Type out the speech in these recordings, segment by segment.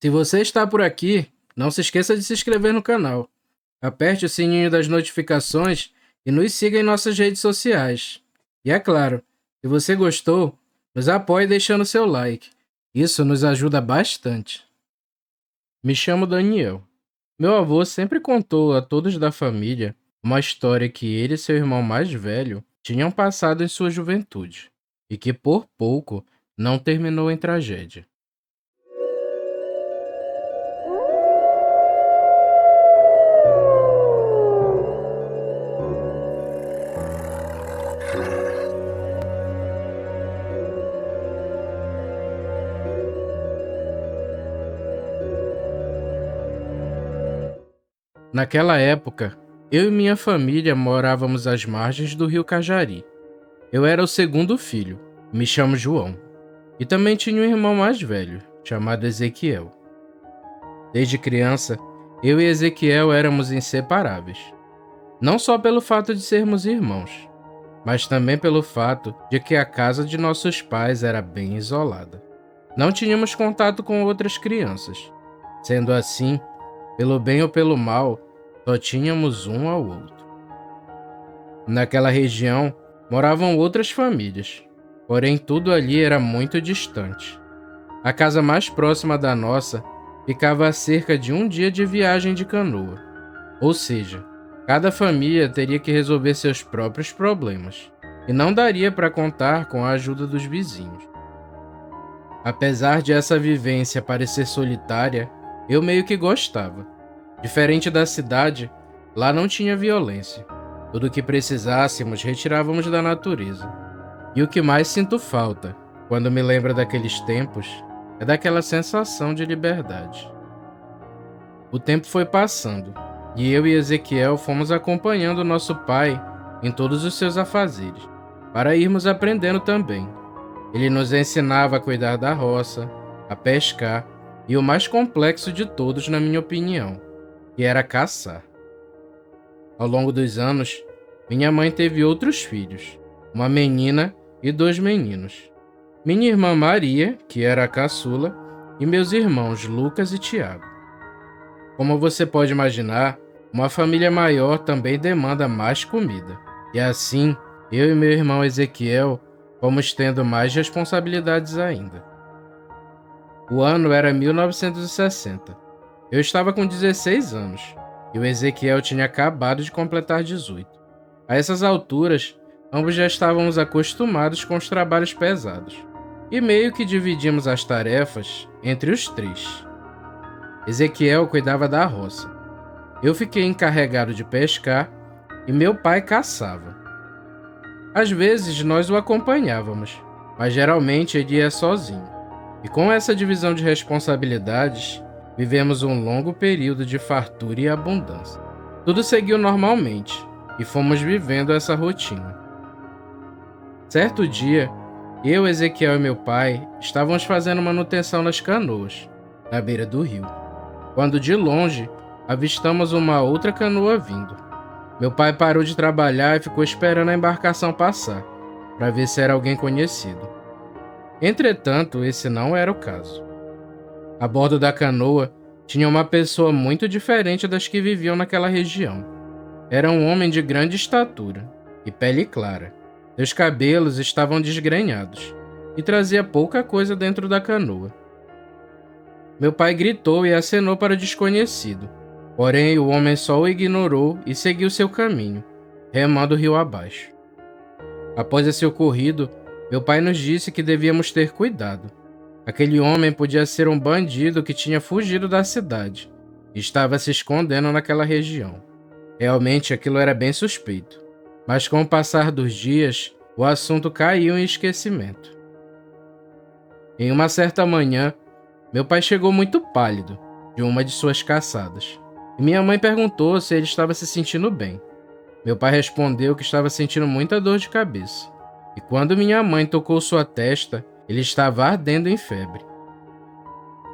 Se você está por aqui, não se esqueça de se inscrever no canal. Aperte o sininho das notificações e nos siga em nossas redes sociais. E é claro, se você gostou, nos apoie deixando seu like. Isso nos ajuda bastante. Me chamo Daniel. Meu avô sempre contou a todos da família uma história que ele e seu irmão mais velho tinham passado em sua juventude e que por pouco não terminou em tragédia. Naquela época, eu e minha família morávamos às margens do rio Cajari. Eu era o segundo filho, me chamo João, e também tinha um irmão mais velho, chamado Ezequiel. Desde criança, eu e Ezequiel éramos inseparáveis. Não só pelo fato de sermos irmãos, mas também pelo fato de que a casa de nossos pais era bem isolada. Não tínhamos contato com outras crianças. Sendo assim, pelo bem ou pelo mal, só tínhamos um ao outro. Naquela região, moravam outras famílias, porém tudo ali era muito distante. A casa mais próxima da nossa ficava a cerca de um dia de viagem de canoa, ou seja, cada família teria que resolver seus próprios problemas, e não daria para contar com a ajuda dos vizinhos. Apesar de essa vivência parecer solitária, eu meio que gostava. Diferente da cidade, lá não tinha violência. Tudo o que precisássemos retirávamos da natureza. E o que mais sinto falta, quando me lembro daqueles tempos, é daquela sensação de liberdade. O tempo foi passando, e eu e Ezequiel fomos acompanhando nosso pai em todos os seus afazeres, para irmos aprendendo também. Ele nos ensinava a cuidar da roça, a pescar, e o mais complexo de todos, na minha opinião, que era caçar. Ao longo dos anos, minha mãe teve outros filhos, uma menina e 2 meninos. Minha irmã Maria, que era a caçula, e meus irmãos Lucas e Tiago. Como você pode imaginar, uma família maior também demanda mais comida. E assim, eu e meu irmão Ezequiel fomos tendo mais responsabilidades ainda. O ano era 1960. Eu estava com 16 anos e o Ezequiel tinha acabado de completar 18. A essas alturas, ambos já estávamos acostumados com os trabalhos pesados e meio que dividimos as tarefas entre os 3. Ezequiel cuidava da roça. Eu fiquei encarregado de pescar e meu pai caçava. Às vezes nós o acompanhávamos, mas geralmente ele ia sozinho. E com essa divisão de responsabilidades, vivemos um longo período de fartura e abundância. Tudo seguiu normalmente e fomos vivendo essa rotina. Certo dia, eu, Ezequiel e meu pai estávamos fazendo manutenção nas canoas, na beira do rio, quando de longe avistamos uma outra canoa vindo. Meu pai parou de trabalhar e ficou esperando a embarcação passar, para ver se era alguém conhecido. Entretanto, esse não era o caso. A bordo da canoa tinha uma pessoa muito diferente das que viviam naquela região. Era um homem de grande estatura e pele clara. Seus cabelos estavam desgrenhados e trazia pouca coisa dentro da canoa. Meu pai gritou e acenou para o desconhecido, porém o homem só o ignorou e seguiu seu caminho, remando o rio abaixo. Após esse ocorrido, meu pai nos disse que devíamos ter cuidado. Aquele homem podia ser um bandido que tinha fugido da cidade e estava se escondendo naquela região. Realmente aquilo era bem suspeito, mas com o passar dos dias, o assunto caiu em esquecimento. Em uma certa manhã, meu pai chegou muito pálido de uma de suas caçadas, e minha mãe perguntou se ele estava se sentindo bem. Meu pai respondeu que estava sentindo muita dor de cabeça, e quando minha mãe tocou sua testa, ele estava ardendo em febre.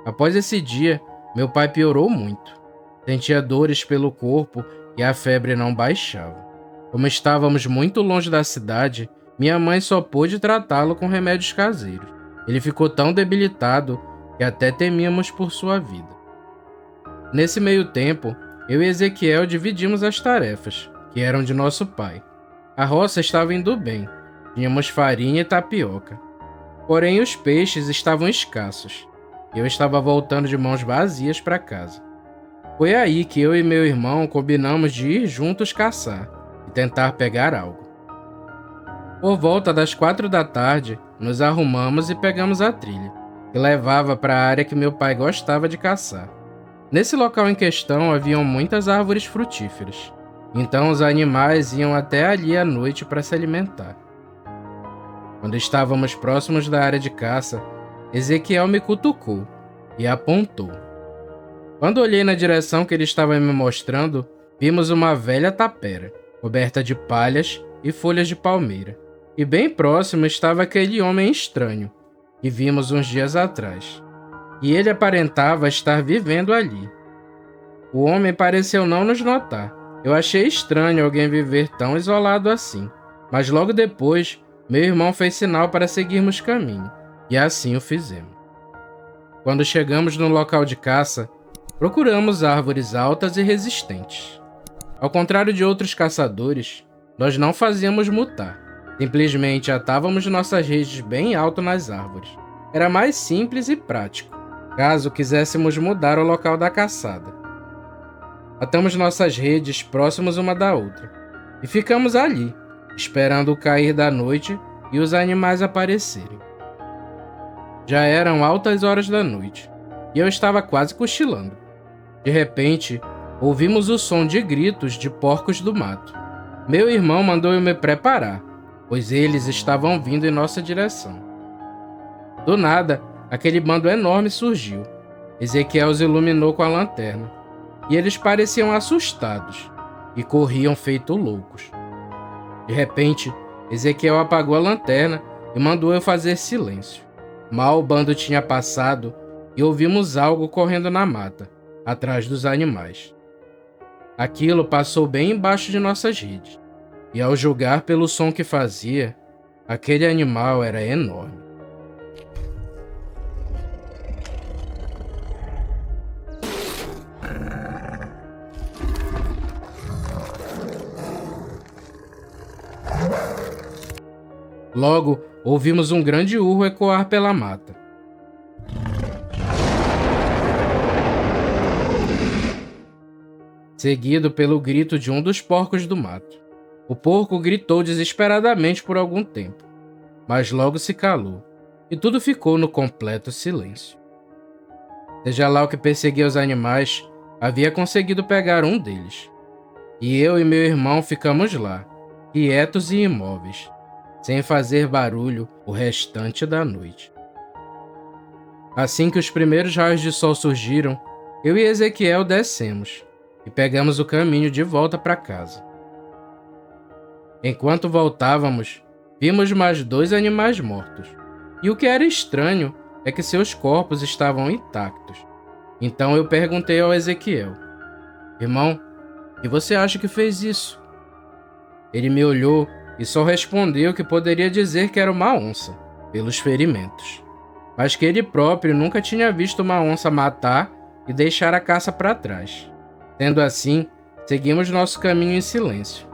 Após esse dia, meu pai piorou muito. Sentia dores pelo corpo e a febre não baixava. Como estávamos muito longe da cidade, minha mãe só pôde tratá-lo com remédios caseiros. Ele ficou tão debilitado que até temíamos por sua vida. Nesse meio tempo, eu e Ezequiel dividimos as tarefas, que eram de nosso pai. A roça estava indo bem, tínhamos farinha e tapioca. Porém, os peixes estavam escassos, e eu estava voltando de mãos vazias para casa. Foi aí que eu e meu irmão combinamos de ir juntos caçar e tentar pegar algo. Por volta das 4 da tarde, nos arrumamos e pegamos a trilha, que levava para a área que meu pai gostava de caçar. Nesse local em questão haviam muitas árvores frutíferas, então os animais iam até ali à noite para se alimentar. Quando estávamos próximos da área de caça, Ezequiel me cutucou e apontou. Quando olhei na direção que ele estava me mostrando, vimos uma velha tapera, coberta de palhas e folhas de palmeira. E bem próximo estava aquele homem estranho, que vimos uns dias atrás. E ele aparentava estar vivendo ali. O homem pareceu não nos notar. Eu achei estranho alguém viver tão isolado assim. Mas logo depois, meu irmão fez sinal para seguirmos caminho, e assim o fizemos. Quando chegamos no local de caça, procuramos árvores altas e resistentes. Ao contrário de outros caçadores, nós não fazíamos mutar. Simplesmente atávamos nossas redes bem alto nas árvores. Era mais simples e prático, caso quiséssemos mudar o local da caçada. Atamos nossas redes próximos uma da outra e ficamos ali, esperando o cair da noite e os animais aparecerem. Já eram altas horas da noite e eu estava quase cochilando. De repente, ouvimos o som de gritos de porcos do mato. Meu irmão mandou eu me preparar, pois eles estavam vindo em nossa direção. Do nada, aquele bando enorme surgiu. Ezequiel os iluminou com a lanterna, e eles pareciam assustados e corriam feito loucos. De repente, Ezequiel apagou a lanterna e mandou eu fazer silêncio. Mal o bando tinha passado e ouvimos algo correndo na mata, atrás dos animais. Aquilo passou bem embaixo de nossas redes. E ao julgar pelo som que fazia, aquele animal era enorme. Logo, ouvimos um grande urro ecoar pela mata. Seguido pelo grito de um dos porcos do mato. O porco gritou desesperadamente por algum tempo, mas logo se calou, e tudo ficou no completo silêncio. Seja lá o que perseguia os animais, havia conseguido pegar um deles. E eu e meu irmão ficamos lá, quietos e imóveis, sem fazer barulho o restante da noite. Assim que os primeiros raios de sol surgiram, eu e Ezequiel descemos e pegamos o caminho de volta para casa. Enquanto voltávamos, vimos mais 2 animais mortos. E o que era estranho é que seus corpos estavam intactos. Então eu perguntei ao Ezequiel: "Irmão, e você acha que fez isso?" Ele me olhou e só respondeu que poderia dizer que era uma onça, pelos ferimentos, mas que ele próprio nunca tinha visto uma onça matar e deixar a caça para trás. Sendo assim, seguimos nosso caminho em silêncio.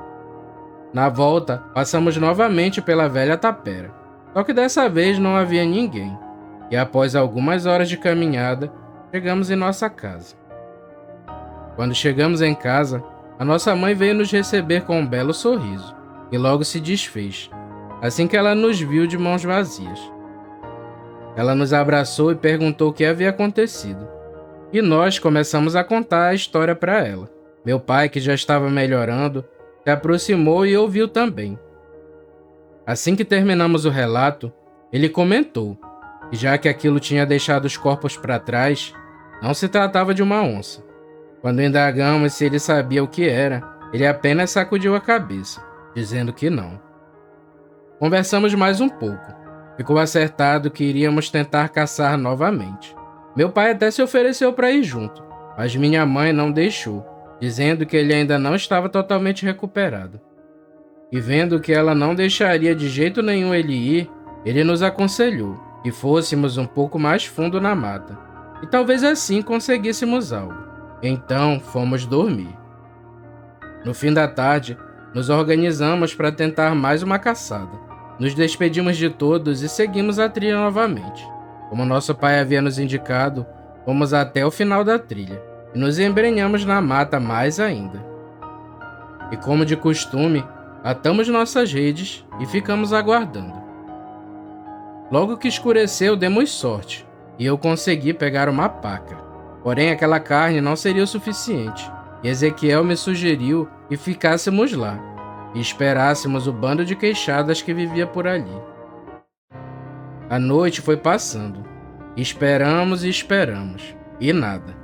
Na volta, passamos novamente pela velha tapera, só que dessa vez não havia ninguém, e após algumas horas de caminhada, chegamos em nossa casa. Quando chegamos em casa, a nossa mãe veio nos receber com um belo sorriso, que logo se desfez, assim que ela nos viu de mãos vazias. Ela nos abraçou e perguntou o que havia acontecido, e nós começamos a contar a história para ela. Meu pai, que já estava melhorando, se aproximou e ouviu também. Assim que terminamos o relato, ele comentou que, já que aquilo tinha deixado os corpos para trás, não se tratava de uma onça. Quando indagamos se ele sabia o que era, ele apenas sacudiu a cabeça, dizendo que não. Conversamos mais um pouco. Ficou acertado que iríamos tentar caçar novamente. Meu pai até se ofereceu para ir junto, mas minha mãe não deixou, dizendo que ele ainda não estava totalmente recuperado. E vendo que ela não deixaria de jeito nenhum ele ir, ele nos aconselhou que fôssemos um pouco mais fundo na mata, e talvez assim conseguíssemos algo. Então fomos dormir. No fim da tarde, nos organizamos para tentar mais uma caçada. Nos despedimos de todos e seguimos a trilha novamente. Como nosso pai havia nos indicado, fomos até o final da trilha e nos embrenhamos na mata mais ainda. E como de costume, atamos nossas redes e ficamos aguardando. Logo que escureceu, demos sorte e eu consegui pegar uma paca. Porém, aquela carne não seria o suficiente e Ezequiel me sugeriu que ficássemos lá e esperássemos o bando de queixadas que vivia por ali. A noite foi passando. Esperamos e nada.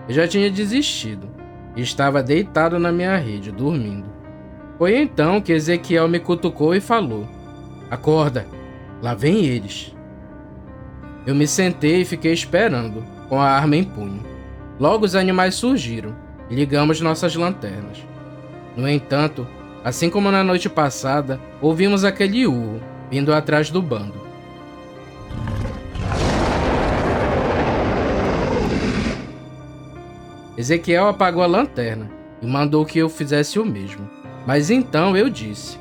Eu já tinha desistido e estava deitado na minha rede, dormindo. Foi então que Ezequiel me cutucou e falou: "Acorda, lá vem eles." Eu me sentei e fiquei esperando, com a arma em punho. Logo os animais surgiram e ligamos nossas lanternas. No entanto, assim como na noite passada, ouvimos aquele urro vindo atrás do bando. Ezequiel apagou a lanterna e mandou que eu fizesse o mesmo. Mas então eu disse: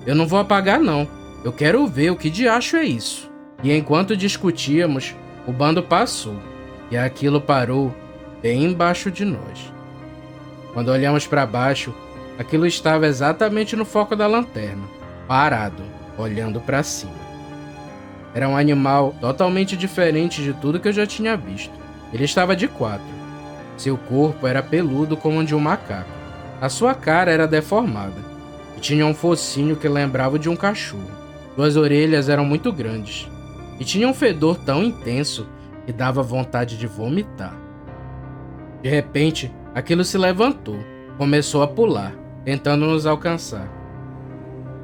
"Eu não vou apagar não, eu quero ver o que diacho é isso." E enquanto discutíamos, o bando passou e aquilo parou bem embaixo de nós. Quando olhamos para baixo, aquilo estava exatamente no foco da lanterna, parado, olhando para cima. Era um animal totalmente diferente de tudo que eu já tinha visto. Ele estava de quatro. Seu corpo era peludo como o de um macaco. A sua cara era deformada e tinha um focinho que lembrava de um cachorro. Suas orelhas eram muito grandes e tinha um fedor tão intenso que dava vontade de vomitar. De repente, aquilo se levantou, começou a pular, tentando nos alcançar.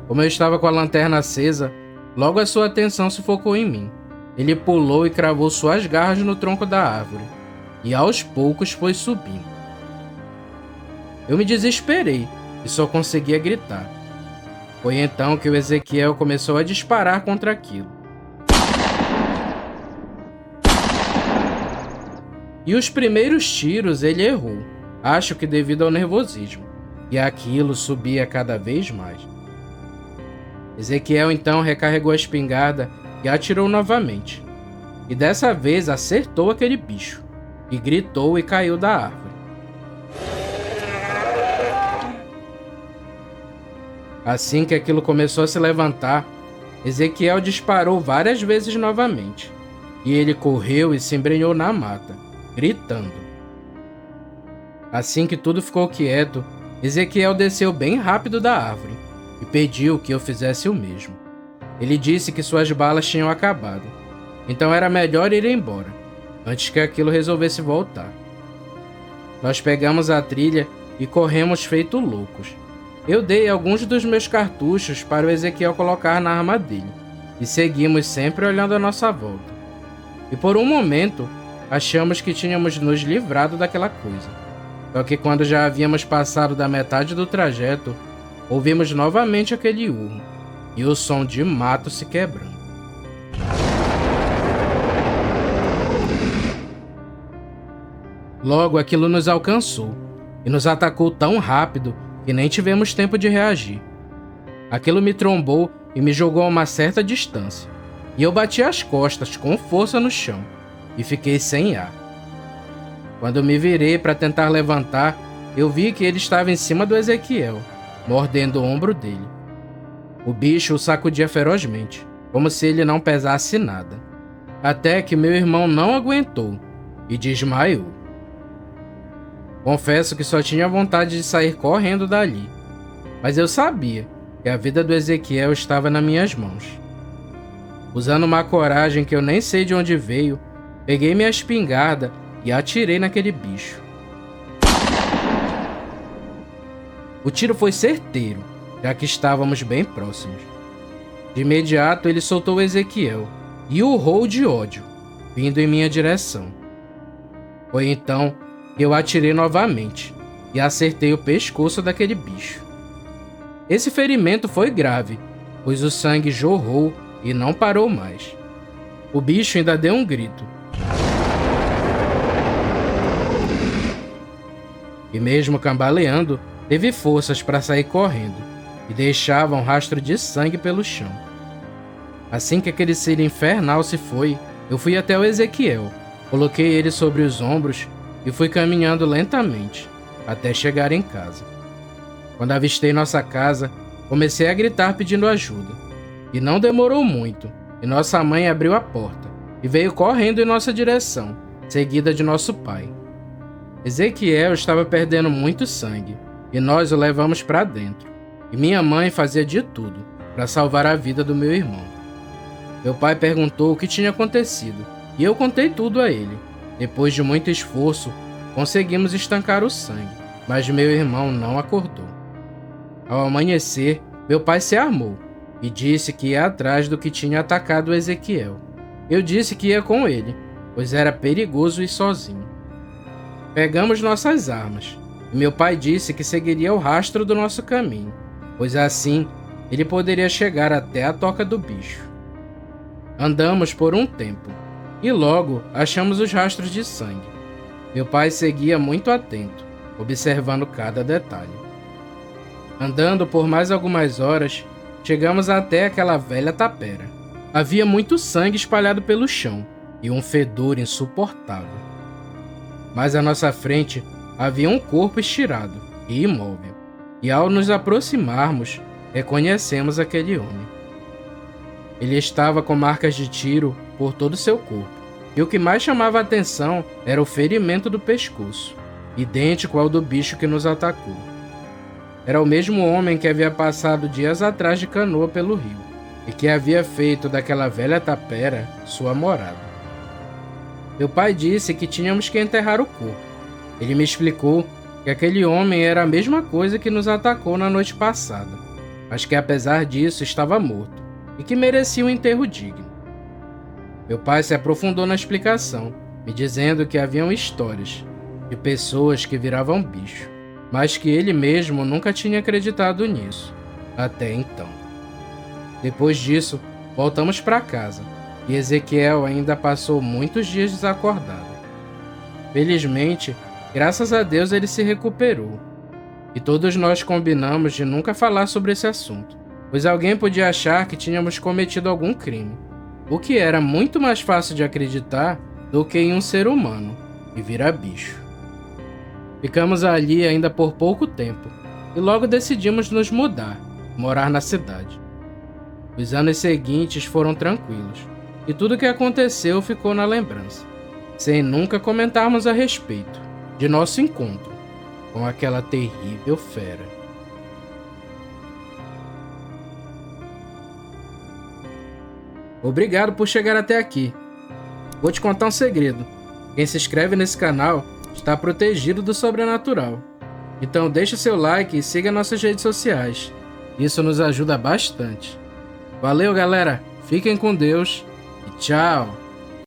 Como eu estava com a lanterna acesa, logo a sua atenção se focou em mim. Ele pulou e cravou suas garras no tronco da árvore e aos poucos foi subindo. Eu me desesperei e só conseguia gritar. Foi então que o Ezequiel começou a disparar contra aquilo. E os primeiros tiros ele errou, acho que devido ao nervosismo, e aquilo subia cada vez mais. Ezequiel então recarregou a espingarda e atirou novamente, e dessa vez acertou aquele bicho, e gritou e caiu da árvore. Assim que aquilo começou a se levantar, Ezequiel disparou várias vezes novamente, e ele correu e se embrenhou na mata, gritando. Assim que tudo ficou quieto, Ezequiel desceu bem rápido da árvore e pediu que eu fizesse o mesmo. Ele disse que suas balas tinham acabado, então era melhor ir embora, antes que aquilo resolvesse voltar. Nós pegamos a trilha e corremos feito loucos. Eu dei alguns dos meus cartuchos para o Ezequiel colocar na arma dele, e seguimos sempre olhando à nossa volta. E por um momento, achamos que tínhamos nos livrado daquela coisa. Só que quando já havíamos passado da metade do trajeto, ouvimos novamente aquele urro, e o som de mato se quebrando. Logo aquilo nos alcançou, e nos atacou tão rápido que nem tivemos tempo de reagir. Aquilo me trombou e me jogou a uma certa distância, e eu bati as costas com força no chão, e fiquei sem ar. Quando me virei para tentar levantar, eu vi que ele estava em cima do Ezequiel, mordendo o ombro dele. O bicho o sacudia ferozmente, como se ele não pesasse nada, até que meu irmão não aguentou e desmaiou. Confesso que só tinha vontade de sair correndo dali, mas eu sabia que a vida do Ezequiel estava nas minhas mãos. Usando uma coragem que eu nem sei de onde veio, peguei minha espingarda e atirei naquele bicho. O tiro foi certeiro, já que estávamos bem próximos. De imediato ele soltou o Ezequiel e urrou de ódio, vindo em minha direção. Foi então que eu atirei novamente e acertei o pescoço daquele bicho. Esse ferimento foi grave, pois o sangue jorrou e não parou mais. O bicho ainda deu um grito. E mesmo cambaleando, teve forças para sair correndo e deixava um rastro de sangue pelo chão. Assim que aquele ser infernal se foi, eu fui até o Ezequiel, coloquei ele sobre os ombros e fui caminhando lentamente até chegar em casa. Quando avistei nossa casa, comecei a gritar pedindo ajuda. E não demorou muito, e nossa mãe abriu a porta e veio correndo em nossa direção, seguida de nosso pai. Ezequiel estava perdendo muito sangue, e nós o levamos para dentro. E minha mãe fazia de tudo para salvar a vida do meu irmão. Meu pai perguntou o que tinha acontecido, e eu contei tudo a ele. Depois de muito esforço, conseguimos estancar o sangue, mas meu irmão não acordou. Ao amanhecer, meu pai se armou e disse que ia atrás do que tinha atacado Ezequiel. Eu disse que ia com ele, pois era perigoso ir sozinho. Pegamos nossas armas, e meu pai disse que seguiria o rastro do nosso caminho, pois assim ele poderia chegar até a toca do bicho. Andamos por um tempo, e logo achamos os rastros de sangue. Meu pai seguia muito atento, observando cada detalhe. Andando por mais algumas horas, chegamos até aquela velha tapera. Havia muito sangue espalhado pelo chão, e um fedor insuportável. Mas à nossa frente havia um corpo estirado e imóvel, e ao nos aproximarmos, reconhecemos aquele homem. Ele estava com marcas de tiro por todo o seu corpo, e o que mais chamava a atenção era o ferimento do pescoço, idêntico ao do bicho que nos atacou. Era o mesmo homem que havia passado dias atrás de canoa pelo rio, e que havia feito daquela velha tapera sua morada. Meu pai disse que tínhamos que enterrar o corpo. Ele me explicou que aquele homem era a mesma coisa que nos atacou na noite passada, mas que apesar disso estava morto e que merecia um enterro digno. Meu pai se aprofundou na explicação, me dizendo que haviam histórias de pessoas que viravam bicho, mas que ele mesmo nunca tinha acreditado nisso, até então. Depois disso, voltamos para casa, e Ezequiel ainda passou muitos dias desacordado. Felizmente, graças a Deus ele se recuperou, e todos nós combinamos de nunca falar sobre esse assunto, pois alguém podia achar que tínhamos cometido algum crime, o que era muito mais fácil de acreditar do que em um ser humano, e virar bicho. Ficamos ali ainda por pouco tempo, e logo decidimos nos mudar, morar na cidade. Os anos seguintes foram tranquilos, e tudo o que aconteceu ficou na lembrança, sem nunca comentarmos a respeito de nosso encontro com aquela terrível fera. Obrigado por chegar até aqui. Vou te contar um segredo. Quem se inscreve nesse canal está protegido do sobrenatural. Então deixe seu like e siga nossas redes sociais. Isso nos ajuda bastante. Valeu, galera. Fiquem com Deus e tchau.